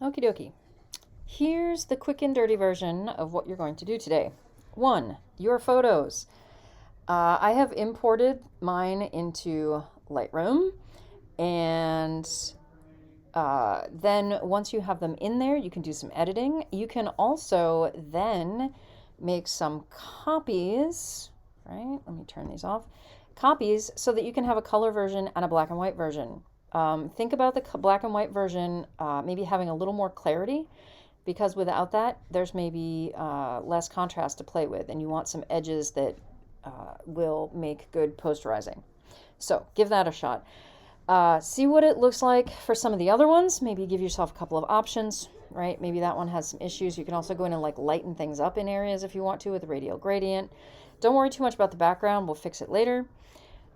Okie dokie. Here's the quick and dirty version of what you're going to do today. One, your photos. I have imported mine into Lightroom, and then once you have them in there, you can do some editing. You can also then make some copies, right? Let me turn these off. Copies so that you can have a color version and a black and white version. Think about the black and white version maybe having a little more clarity, because without that, there's maybe less contrast to play with, and you want some edges that will make good posterizing. So give that a shot. See what it looks like for some of the other ones. Maybe give yourself a couple of options, right? Maybe that one has some issues. You can also go in and like lighten things up in areas if you want to with the radial gradient. Don't worry too much about the background. We'll fix it later.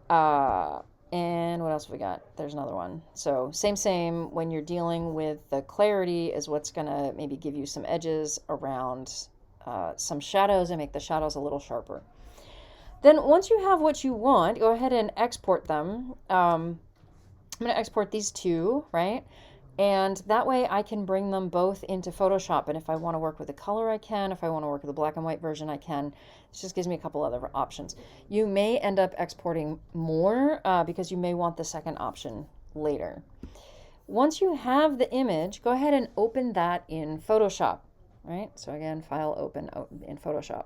And what else have we got? There's another one. So same, when you're dealing with the clarity is what's going to maybe give you some edges around some shadows and make the shadows a little sharper. Then once you have what you want, go ahead and export them. I'm going to export these two, right? And that way I can bring them both into Photoshop. And if I want to work with the color, I can. If I want to work with the black and white version, I can. This just gives me a couple other options. You may end up exporting more because you may want the second option later. Once you have the image, go ahead and open that in Photoshop, right? So again, file open in Photoshop.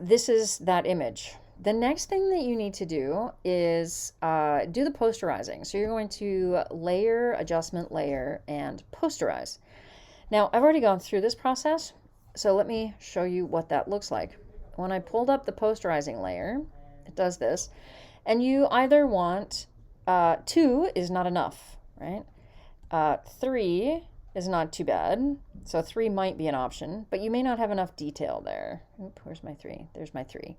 This is that image. The next thing that you need to do is do the posterizing. So you're going to layer, adjustment layer, and posterize. Now, I've already gone through this process, so let me show you what that looks like. When I pulled up the posterizing layer, it does this, and you either want 2 is not enough, right? 3 is not too bad, so 3 might be an option, but you may not have enough detail there. Oop, where's my 3? There's my 3.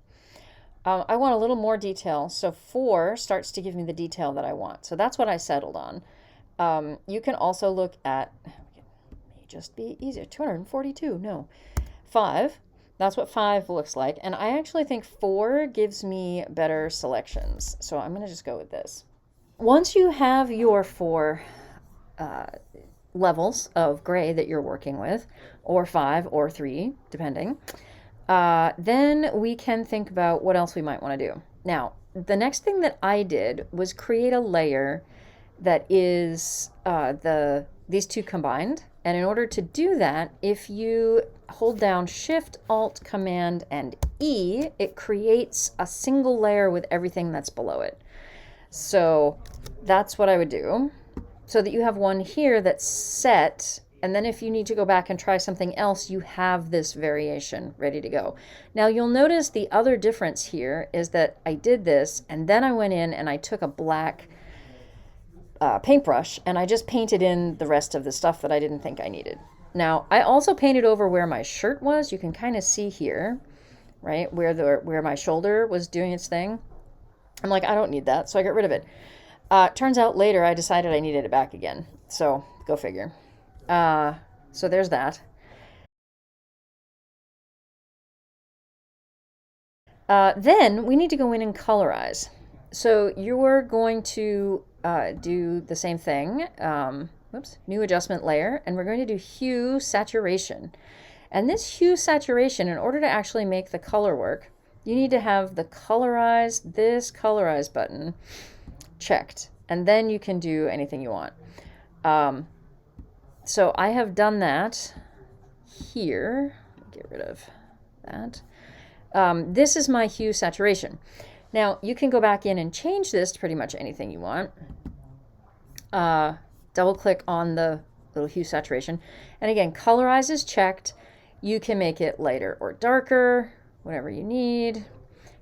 I want a little more detail, so 4 starts to give me the detail that I want. So that's what I settled on. You can also look at, it may just be easier, 242, no, 5. That's what 5 looks like. And I actually think 4 gives me better selections. So I'm going to just go with this. Once you have your 4 levels of gray that you're working with, or 5 or 3, depending, then we can think about what else we might want to do. Now, the next thing that I did was create a layer that is these two combined. And in order to do that, if you hold down Shift, Alt, Command, and E, it creates a single layer with everything that's below it. So that's what I would do, so that you have one here that's set. And then if you need to go back and try something else, you have this variation ready to go. Now you'll notice the other difference here is that I did this, and then I went in and I took a black paintbrush and I just painted in the rest of the stuff that I didn't think I needed. Now I also painted over where my shirt was. You can kind of see here, right, where my shoulder was doing its thing. I'm like, I don't need that, so I got rid of it. Turns out later I decided I needed it back again. So go figure. So there's that. Then we need to go in and colorize. So you're going to do the same thing. New adjustment layer, and we're going to do hue saturation. And this hue saturation, in order to actually make the color work, you need to have the this colorize button checked, and then you can do anything you want. So I have done that here. Get rid of that. This is my hue saturation. Now you can go back in and change this to pretty much anything you want. Double click on the little hue saturation. And again, colorize is checked. You can make it lighter or darker, whatever you need.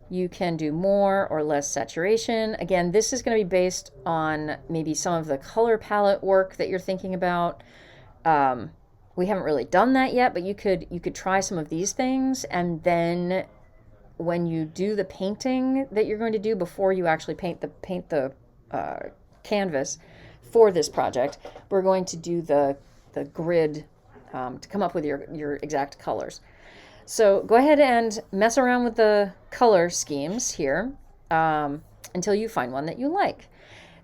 You can do more or less saturation. Again, this is going to be based on maybe some of the color palette work that you're thinking about. We haven't really done that yet, but you could try some of these things, and then when you do the painting that you're going to do before you actually paint the canvas for this project, we're going to do the grid to come up with your exact colors. So go ahead and mess around with the color schemes here until you find one that you like.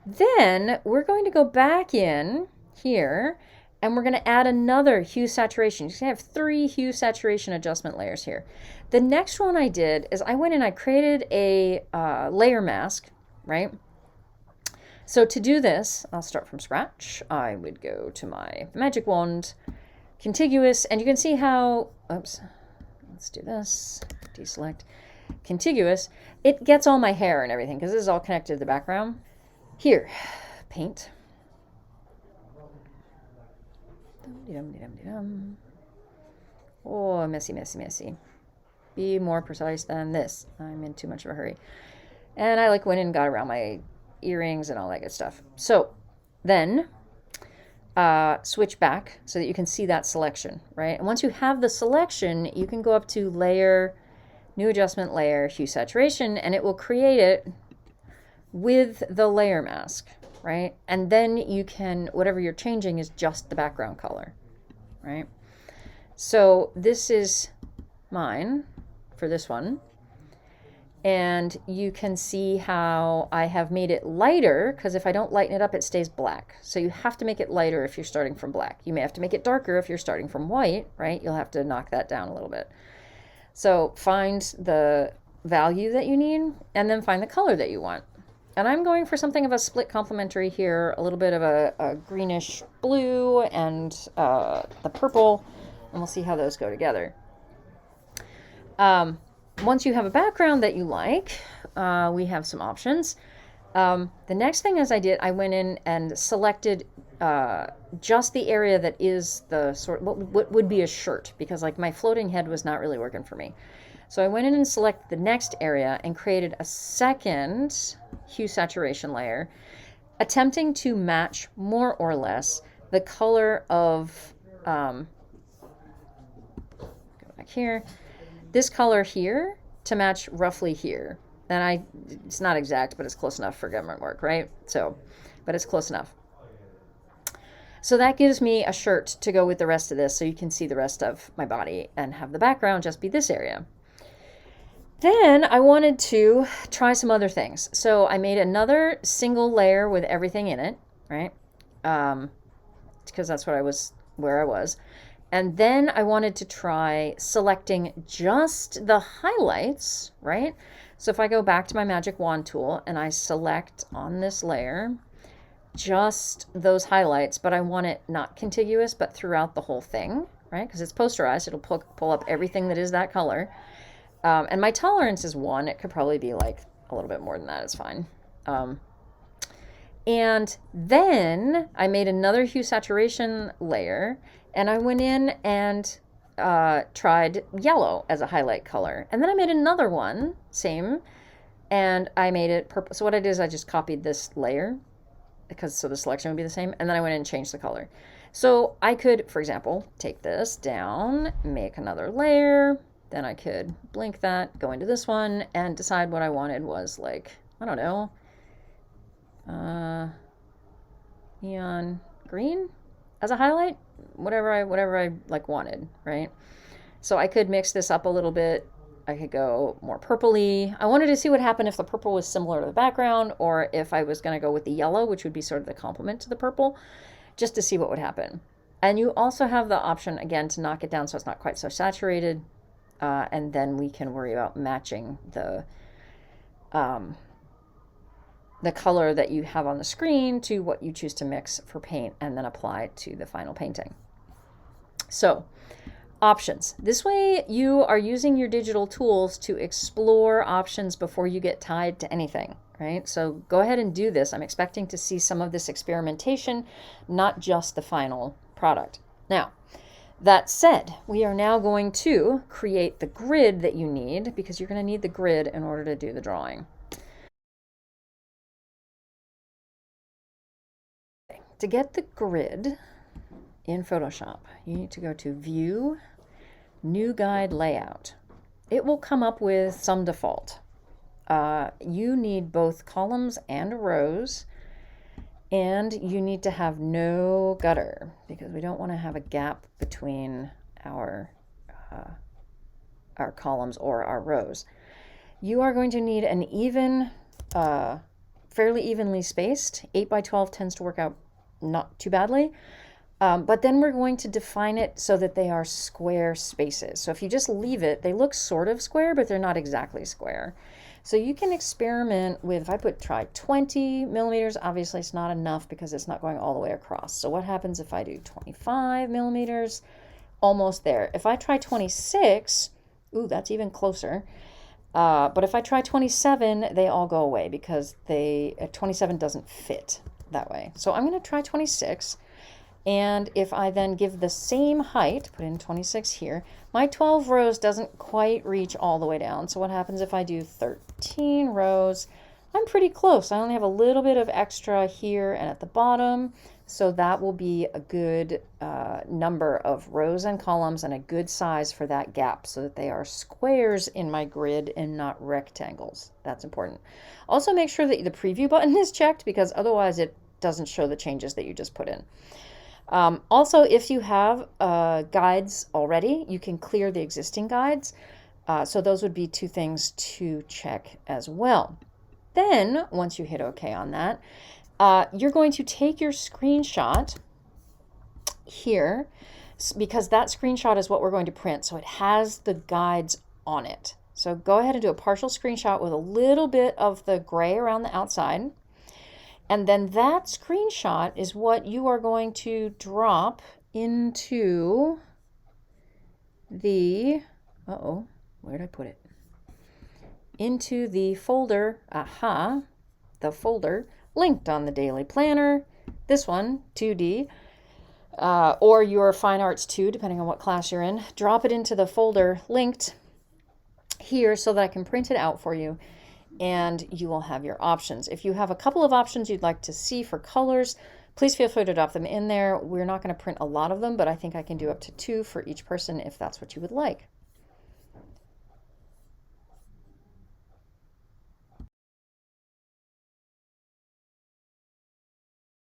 Then we're going to go back in here And we're going to add another hue saturation. You're going to have 3 hue saturation adjustment layers here. The next one I did is I went and I created a layer mask, right? So to do this, I'll start from scratch. I would go to my magic wand, contiguous, and you can see how, oops, let's do this, deselect, contiguous. It gets all my hair and everything because this is all connected to the background. Here, paint. Oh, messy, messy, messy. Be more precise than this. I'm in too much of a hurry. And I like went in and got around my earrings and all that good stuff. So then switch back so that you can see that selection, right? And once you have the selection, you can go up to layer, new adjustment layer, hue saturation, and it will create it with the layer mask, right? And then you can, whatever you're changing is just the background color, right? So this is mine for this one. And you can see how I have made it lighter, because if I don't lighten it up, it stays black. So you have to make it lighter if you're starting from black. You may have to make it darker if you're starting from white, right? You'll have to knock that down a little bit. So find the value that you need and then find the color that you want. And I'm going for something of a split complementary here, a little bit of a greenish blue and the purple, and we'll see how those go together. Once you have a background that you like, we have some options. The next thing as I went in and selected just the area that is the what would be a shirt, because like my floating head was not really working for me. So I went in and selected the next area and created a second hue saturation layer, attempting to match more or less the color of, go back here, this color here to match roughly here. And it's not exact, but it's close enough for government work, right? So, but it's close enough. So that gives me a shirt to go with the rest of this, so you can see the rest of my body and have the background just be this area. Then I wanted to try some other things. So I made another single layer with everything in it, right? Because that's where I was. And then I wanted to try selecting just the highlights, right? So if I go back to my magic wand tool and I select on this layer, just those highlights, but I want it not contiguous, but throughout the whole thing, right? Because it's posterized, it'll pull up everything that is that color. And my tolerance is 1. It could probably be like a little bit more than that. It's fine. And then I made another hue saturation layer, and I went in and tried yellow as a highlight color. And then I made another one, same, and I made it purple. So what I did is I just copied this layer, so the selection would be the same, and then I went in and changed the color. So I could, for example, take this down, make another layer, then I could blink that, go into this one, and decide what I wanted was like, I don't know, neon green as a highlight, whatever I like wanted, right? So I could mix this up a little bit. I could go more purpley. I wanted to see what happened if the purple was similar to the background, or if I was going to go with the yellow, which would be sort of the complement to the purple, just to see what would happen. And you also have the option, again, to knock it down so it's not quite so saturated, and then we can worry about matching the color that you have on the screen to what you choose to mix for paint and then apply to the final painting. So, options. This way you are using your digital tools to explore options before you get tied to anything, right? So go ahead and do this. I'm expecting to see some of this experimentation, not just the final product. Now, that said, we are now going to create the grid that you need, because you're going to need the grid in order to do the drawing. To get the grid in Photoshop, you need to go to View, New Guide Layout. It will come up with some default. You need both columns and rows, and you need to have no gutter, because we don't want to have a gap between our columns or our rows. You are going to need an even, fairly evenly spaced. 8 by 12 tends to work out not too badly. But then we're going to define it so that they are square spaces. So if you just leave it, they look sort of square, but they're not exactly square. So you can experiment with, if I try 20 millimeters, obviously it's not enough because it's not going all the way across. So what happens if I do 25 millimeters? Almost there. If I try 26, ooh, that's even closer. But if I try 27, they all go away because 27 doesn't fit that way. So I'm going to try 26. And if I then give the same height, put in 26 here, my 12 rows doesn't quite reach all the way down. So what happens if I do 13 rows? I'm pretty close. I only have a little bit of extra here and at the bottom. So that will be a good number of rows and columns and a good size for that gap so that they are squares in my grid and not rectangles. That's important. Also make sure that the preview button is checked because otherwise it doesn't show the changes that you just put in. Also, if you have guides already, you can clear the existing guides. So those would be two things to check as well. Then, once you hit OK on that, you're going to take your screenshot here because that screenshot is what we're going to print. So it has the guides on it. So go ahead and do a partial screenshot with a little bit of the gray around the outside. And then that screenshot is what you are going to drop into the, where did I put it? Into the folder, the folder linked on the Daily Planner, this one, 2D, or your Fine Arts 2, depending on what class you're in. Drop it into the folder linked here so that I can print it out for you. And you will have your options. If you have a couple of options you'd like to see for colors, please feel free to drop them in there. We're not going to print a lot of them, but I think I can do up to 2 for each person if that's what you would like.